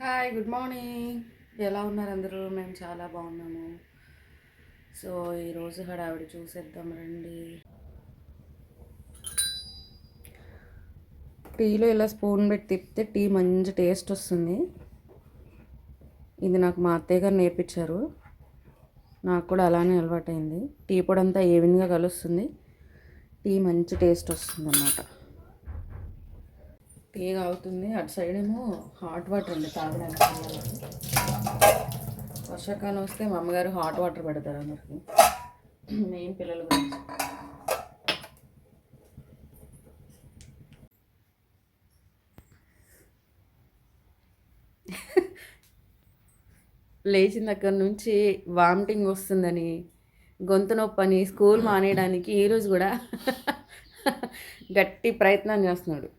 Hi good morning. ఎలా ఉన్నారు అందరూ? మేము చాలా బాగున్నాము. సో ఈరోజు హడావిడి చూసేద్దాం రండి. టీలో ఇలా స్పూన్ పెట్టి తిప్పితే టీ మంచి టేస్ట్ వస్తుంది. ఇది నాకు మా అత్తయ్య గారు నేర్పించారు. నాకు కూడా అలానే అలవాటైంది. టీ పొడి అంతా ఈవెన్గా కలుస్తుంది, టీ మంచి టేస్ట్ వస్తుంది అన్నమాట. టీ అవుతుంది. అటు సైడ్ ఏమో హాట్ వాటర్ అండి తాగడానికి. వర్షాకాలం వస్తే మా అమ్మగారు హాట్ వాటర్ పెడతారు అందరికి, మెయిన్ పిల్లల గురించి. లేచిన దగ్గర నుంచి వామిటింగ్ వస్తుందని, గొంతు నొప్పి అని స్కూల్ మానేయడానికి ఈరోజు కూడా గట్టి ప్రయత్నం చేస్తున్నాడు.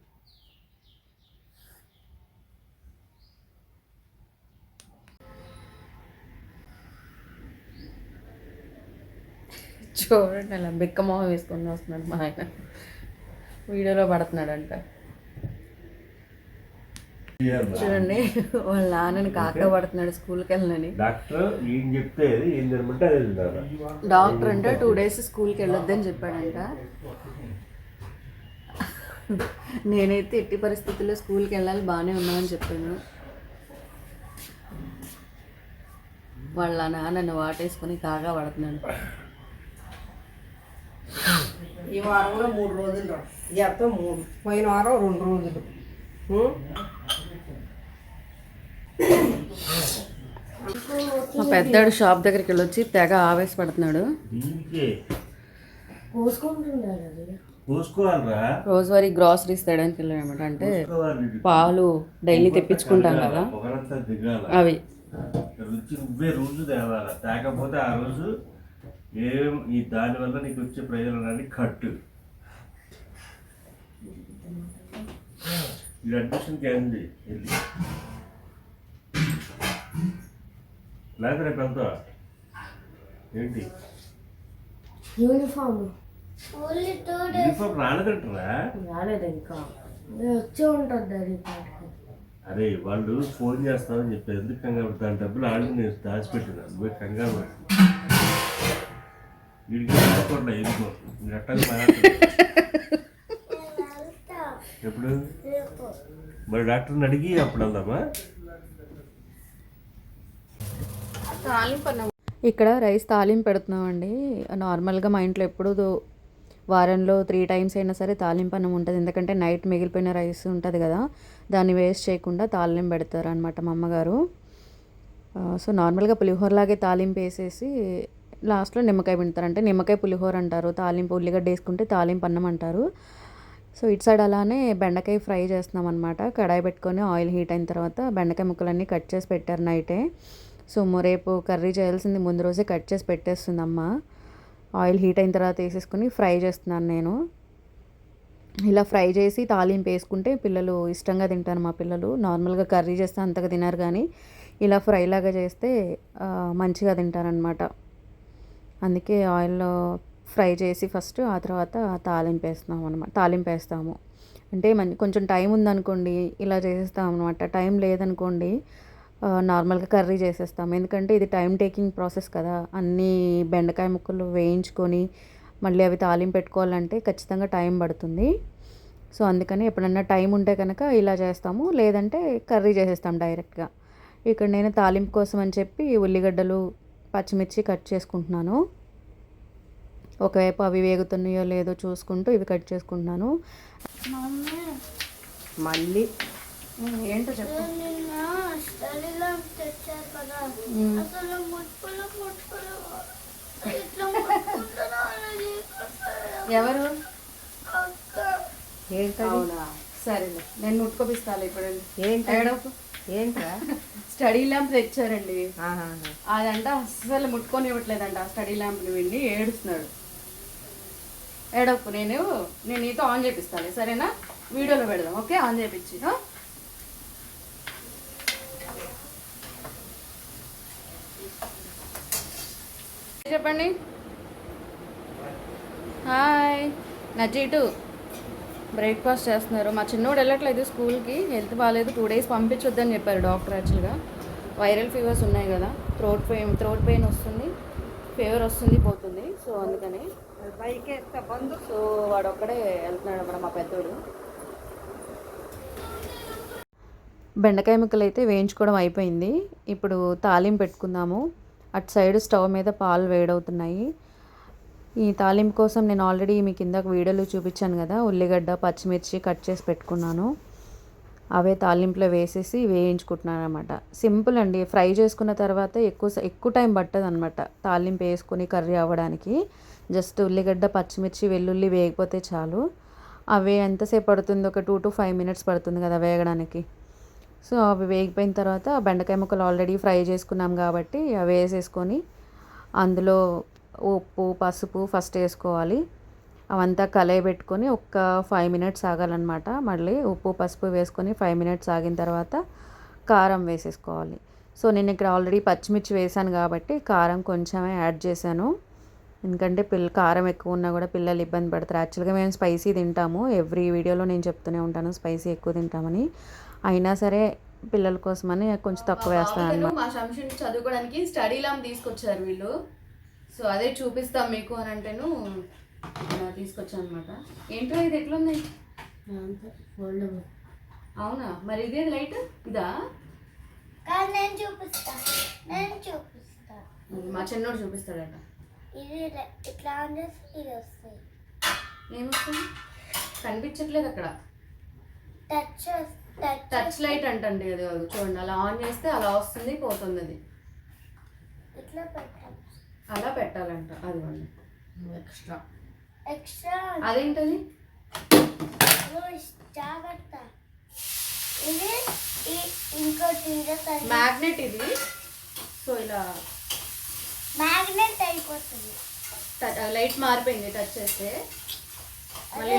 చూడండి అలా బిక్క మొహం వేసుకొని వస్తున్నాడు మా ఆయన. వీడియోలో పడుతున్నాడంట. చూడండి వాళ్ళ నాన్నని కాక పడుతున్నాడు స్కూల్కి వెళ్ళనని. డాక్టర్ అంటే 2 days స్కూల్కి వెళ్ళొద్దని చెప్పాడంట. నేనైతే ఎట్టి పరిస్థితుల్లో స్కూల్కి వెళ్ళాలి, బాగానే ఉన్నామని చెప్పాను. వాళ్ళ నాన్నని వాటేసుకొని కాగా పడుతున్నాడు. ఈ వారంలో 3 రోజులు రా, ఇయర్తో 3, పోయిన వారం 2 రోజులు. మా పెద్దాడు షాప్ దగ్గరికి వెళ్ళొచ్చి తెగ ఆవేశపడుతున్నాడు. రోజువారీ గ్రాసరీస్ తేయడానికి వెళ్ళామన్నమాట. అంటే పాలు డైలీ తెప్పించుకుంటాం కదా, అవి రోజు తేవాలా, తేకపోతే ఆ రోజు ఈ దానివల్ల నీకు వచ్చే ప్రయోజనాన్ని కట్టు. ఈ అడ్మిషన్కి ఏంది వెళ్ళి లేదా రేపు వెళ్తా ఏంటి యూనిఫామ్ రాలేదంటారా? రాలేదు ఇంకా, వచ్చే ఉంటుంది డాడీ. అరే వాళ్ళు ఫోన్ చేస్తామని చెప్పారు, ఎందుకు కంగారు పడతాను? డబ్బులు ఆల్రెడీ నేను దాచిపెట్టినాను, నువ్వు కంగారు పడుతుంది. వీడికి రాకుండా ఎందుకో ఎప్పుడు మరి డాక్టర్ని అడిగి అప్పుడు వెళ్దామా? ఇక్కడ రైస్ తాలింపు పెడుతున్నామండి. నార్మల్గా మా ఇంట్లో ఎప్పుడు వారంలో 3 times అయినా సరే తాలింపు అన్నం ఉంటుంది. ఎందుకంటే నైట్ మిగిలిపోయిన రైస్ ఉంటుంది కదా, దాన్ని వేస్ట్ చేయకుండా తాలింపు పెడతారు అనమాట మా అమ్మగారు. సో నార్మల్గా పులిహోరలాగే తాలింపు వేసేసి లాస్ట్లో నిమ్మకాయ పిండుతారు. అంటే నిమ్మకాయ పులిహోర అంటారు, తాలింపు ఉల్లిగడ్డ వేసుకుంటే తాలింపు అన్నం అంటారు. సో ఇటు సైడ్ అలానే బెండకాయ ఫ్రై చేస్తున్నాం అనమాట. కడాయి పెట్టుకొని ఆయిల్ హీట్ అయిన తర్వాత బెండకాయ ముక్కలన్నీ కట్ చేసి పెట్టారు నైటే. సో రేపు కర్రీ చేయాల్సింది ముందు రోజే కట్ చేసి పెట్టేస్తుంది అమ్మ. ఆయిల్ హీట్ అయిన తర్వాత వేసేసుకొని ఫ్రై చేస్తున్నాను నేను. ఇలా ఫ్రై చేసి తాలింపు వేసుకుంటే పిల్లలు ఇష్టంగా తింటారు మా పిల్లలు. నార్మల్గా కర్రీ చేస్తే అంతగా తినరు, కానీ ఇలా ఫ్రై లాగా చేస్తే మంచిగా తింటారనమాట. అందుకే ఆయిల్లో ఫ్రై చేసి ఫస్ట్, ఆ తర్వాత తాలింపు వేస్తాము. అంటే కొంచెం టైం ఉందనుకోండి ఇలా చేసేస్తాం అనమాట. టైం లేదనుకోండి నార్మల్గా కర్రీ చేసేస్తాం. ఎందుకంటే ఇది టైం టేకింగ్ ప్రాసెస్ కదా, అన్నీ బెండకాయ ముక్కలు వేయించుకొని మళ్ళీ అవి తాలింపు పెట్టుకోవాలంటే ఖచ్చితంగా టైం పడుతుంది. సో అందుకని ఎప్పుడన్నా టైం ఉంటే కనుక ఇలా చేస్తాము, లేదంటే కర్రీ చేసేస్తాం డైరెక్ట్గా. ఇక్కడ నేను తాలింపు కోసం అని చెప్పి ఉల్లిగడ్డలు పచ్చిమిర్చి కట్ చేసుకుంటున్నాను. ఒకవైపు అవి వేగుతున్నాయో లేదో చూసుకుంటూ ఇవి కట్ చేసుకుంటున్నాను. మళ్ళీ ఏంటో చెప్పు. ఎవరు? అవునా, సరేలే నేను ముట్టుకోపిస్తాను ఇప్పుడు. ఏంట్రా? స్టడీ ల్యాంప్ తెచ్చారండి, అదంట అస్సలు ముట్టుకొని ఇవ్వట్లేదంట. ఆ స్టడీ ల్యాంప్ని విని ఏడుస్తున్నాడు. ఏడవకు, నేను నీతో ఆన్ చేపిస్తాను, సరేనా? వీడియోలో పెడదాం, ఓకే? ఆన్ చేపించి చెప్పండి. హాయ్ నజీటు, బ్రేక్ఫాస్ట్ చేస్తున్నారు. మా చిన్నోడు వెళ్ళట్లేదు స్కూల్కి, హెల్త్ బాగాలేదు, 2 days పంపించొద్దని చెప్పారు డాక్టర్. యాక్చువల్గా వైరల్ ఫీవర్స్ ఉన్నాయి కదా, థ్రోట్ పెయిన్ వస్తుంది, ఫీవర్ వస్తుంది పోతుంది, సో అందుకని సో వాడు ఒక్కడే వెళ్తున్నాడు అన్నమాట మా పెద్దోడు. బెండకాయ ముక్కలు అయితే వేయించుకోవడం అయిపోయింది. ఇప్పుడు తాలింపు పెట్టుకుందాము. అటు సైడ్ స్టవ్ మీద పాలు వేడవుతున్నాయి. ఈ తాలింపు కోసం నేను ఆల్రెడీ మీకు ఇందాక వీడియోలో చూపించాను కదా, ఉల్లిగడ్డ పచ్చిమిర్చి కట్ చేసి పెట్టుకున్నాను. అవే తాలింపులో వేసేసి వేయించుకుంటున్నాను అనమాట. సింపుల్ అండి. ఫ్రై చేసుకున్న తర్వాత ఎక్కువ టైం పట్టదు అనమాట తాలింపు వేసుకొని కర్రీ అవ్వడానికి. జస్ట్ ఉల్లిగడ్డ పచ్చిమిర్చి వెల్లుల్లి వేగిపోతే చాలు. అవి ఎంతసేపు పడుతుంది, ఒక 2 to 5 minutes పడుతుంది కదా వేగడానికి. సో అవి వేగిపోయిన తర్వాత బెండకాయ ముక్కలు ఆల్రెడీ ఫ్రై చేసుకున్నాం కాబట్టి అవి వేసేసుకొని అందులో ఉప్పు పసుపు ఫస్ట్ వేసుకోవాలి. అవంతా కలయి పెట్టుకొని ఒక 5 minutes ఆగాలన్నమాట. మళ్ళీ ఉప్పు పసుపు వేసుకొని 5 minutes ఆగిన తర్వాత కారం వేసేసుకోవాలి. సో నేను ఇక్కడ ఆల్రెడీ పచ్చిమిర్చి వేసాను కాబట్టి కారం కొంచెమే యాడ్ చేశాను. ఎందుకంటే కారం ఎక్కువ ఉన్నా కూడా పిల్లలు ఇబ్బంది పడతారు. యాక్చువల్గా మేము స్పైసీ తింటాము, ఎవ్రీ వీడియోలో నేను చెప్తూనే ఉంటాను స్పైసీ ఎక్కువ తింటామని. అయినా సరే పిల్లల కోసమని కొంచెం తక్కువ వేస్తాను అన్నమాట. మా శంషుని చదువుకోవడానికి స్టడీ ల్యాంప్ తీసుకొచ్చారు వీళ్ళు. సో అదే చూపిస్తాం మీకు అని అంటేను తీసుకొచ్చాను అనమాట. ఏంటో ఇది ఎట్లుంది? అవునా, మరి ఇదే లైట్ ఇదా? మా చిన్నోడు చూపిస్తాడట. ఏమొస్తుంది కనిపించట్లేదు అక్కడ. టచ్ లైట్ అంటండి అది. చూడండి, అలా ఆన్ చేస్తే అలా వస్తుంది పోతుంది. అది అలా పెట్టాలంట. అదిగోండి ఎక్స్ట్రా. అదేంటది? మ్యాగ్నెట్ ఇది. సో ఇలా మ్యాగ్నెట్ అయిపోతుంది. లైట్ మారిపోయింది టచ్ చేస్తే. మళ్ళీ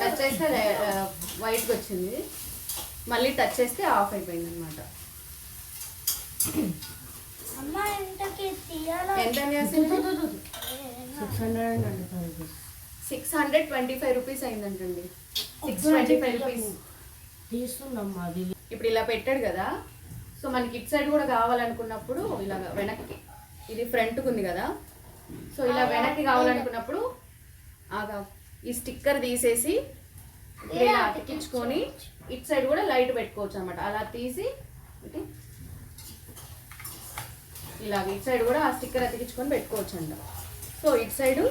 టచ్ చేస్తే వైట్గా వచ్చింది, మళ్ళీ టచ్ చేస్తే ఆఫ్ అయిపోయింది అనమాట. ఎంత 625 రూపీస్ అయిందంటండి. 625 రూపీస్ తీసుకున్నామ్మా. అది ఇప్పుడు ఇలా పెట్టాడు కదా, సో మనకి ఇటు సైడ్ కూడా కావాలనుకున్నప్పుడు ఇలా వెనక్కి, ఇది ఫ్రంట్కి ఉంది కదా, సో ఇలా వెనక్కి కావాలనుకున్నప్పుడు ఈ స్టిక్కర్ తీసేసి ఇలా అతికించుకొని ఇటు సైడ్ కూడా లైట్ పెట్టుకోవచ్చు అనమాట. అలా తీసి ఇలాగ ఇటు సైడ్ కూడా ఆ స్టిక్కర్ అతికించుకొని పెట్టుకోవచ్చు అంట. సో ఇటు సైడ్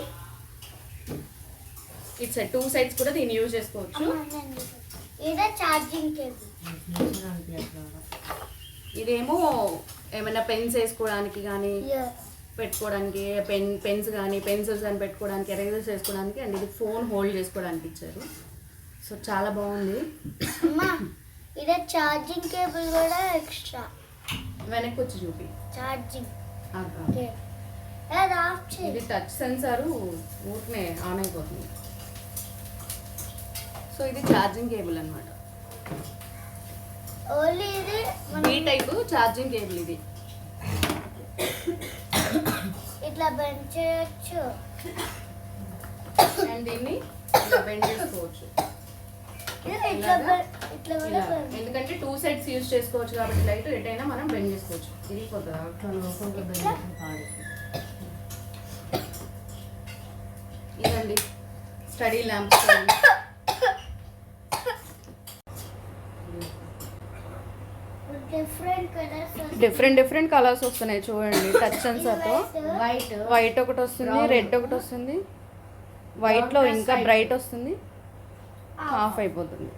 2 sides కూడా దీన్ని యూజ్ చేసుకోవచ్చు. ఇదేమో ఏమైనా పెన్స్ వేసుకోవడానికి కానీ పెట్టుకోవడానికి, పెన్స్ కానీ పెన్సిల్స్ కానీ పెట్టుకోవడానికి, ఎరేజర్స్ వేసుకోవడానికి, అండ్ ఇది ఫోన్ హోల్డ్ చేసుకోవడానికి ఇచ్చారు. సో చాలా బాగుంది. ఇది ఛార్జింగ్ కేబుల్ కూడా ఎక్స్ట్రా. వెనక్కి వచ్చి చూపి. ఛార్జింగ్ ఇది టచ్ సెన్సార్, ఊరికనే ఆన్ అయిపోతుంది. సో ఇది ఛార్జింగ్ కేబుల్ అనమాట. ఈ టైప్ ఛార్జింగ్ కేబుల్ ఇది. ఇట్లా బెండ్ చేయొచ్చు అండ్ దీన్ని ఇలా బెండ్ చేసుకోవచ్చు. ఎందుకంటే 2 sides యూజ్ చేసుకోవచ్చు కాబట్టి లైట్ ఎటైనా మనం బెండ్ చేసుకోవచ్చు. ఇదండి స్టడీ ల్యాంప్. డిఫరెంట్ కలర్స్ వస్తున్నాయి చూడండి. టచ్ సెన్సార్తో వైట్ ఒకటి వస్తుంది, రెడ్ ఒకటి వస్తుంది, వైట్లో ఇంకా బ్రైట్ వస్తుంది, ఆఫ్ అయిపోతుంది.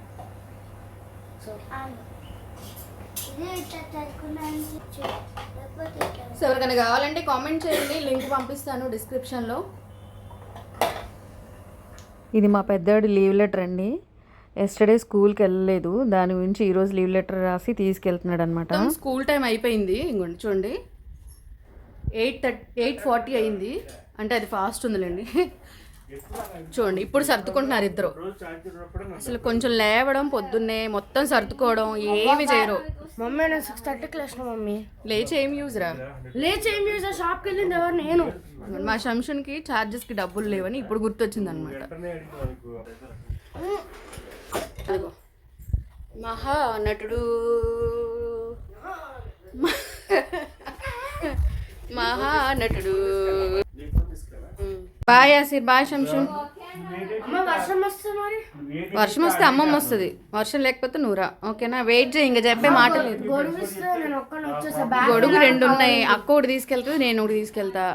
సో ఎవరికైనా కావాలంటే కామెంట్ చేయండి, లింక్ పంపిస్తాను డిస్క్రిప్షన్లో. ఇది మా పెద్దవాడి లీవ్ లెటర్ అండి. ఎస్టర్డే స్కూల్కి వెళ్ళలేదు, దాని గురించి ఈరోజు లీవ్ లెటర్ రాసి తీసుకెళ్తున్నాడు అనమాట. స్కూల్ టైం అయిపోయింది, ఇంకోండి చూడండి 8:40 అయింది. అంటే అది ఫాస్ట్ ఉందిలేండి. చూడండి ఇప్పుడు సర్దుకుంటున్నారు ఇద్దరు. అసలు కొంచెం లేవడం పొద్దున్నే మొత్తం సర్దుకోవడం ఏమి చేయరు. మమ్మీ నేను 6:30కి లేచిన. మమ్మీ లేచి ఏం యూజ్ రా? షాప్కి వెళ్ళింది ఎవరు? నేను. మా శంషున్కి ఛార్జెస్కి డబ్బులు లేవని ఇప్పుడు గుర్తొచ్చింది అనమాట. అదిగో మహానటుడు మహానటుడు. బాయ్ యాసిర్, బాయ్ శంషు. వర్షం వస్తే అమ్మమ్మ వస్తుంది, వర్షం లేకపోతే నువ్వురా. ఓకేనా? వెయిట్ చేయి, ఇంకా చెప్పే మాట లేదు. గొడుగు 2 ఉన్నాయి, అక్క ఒకటి తీసుకెళ్తుంది, నేను ఒకటి తీసుకెళ్తా.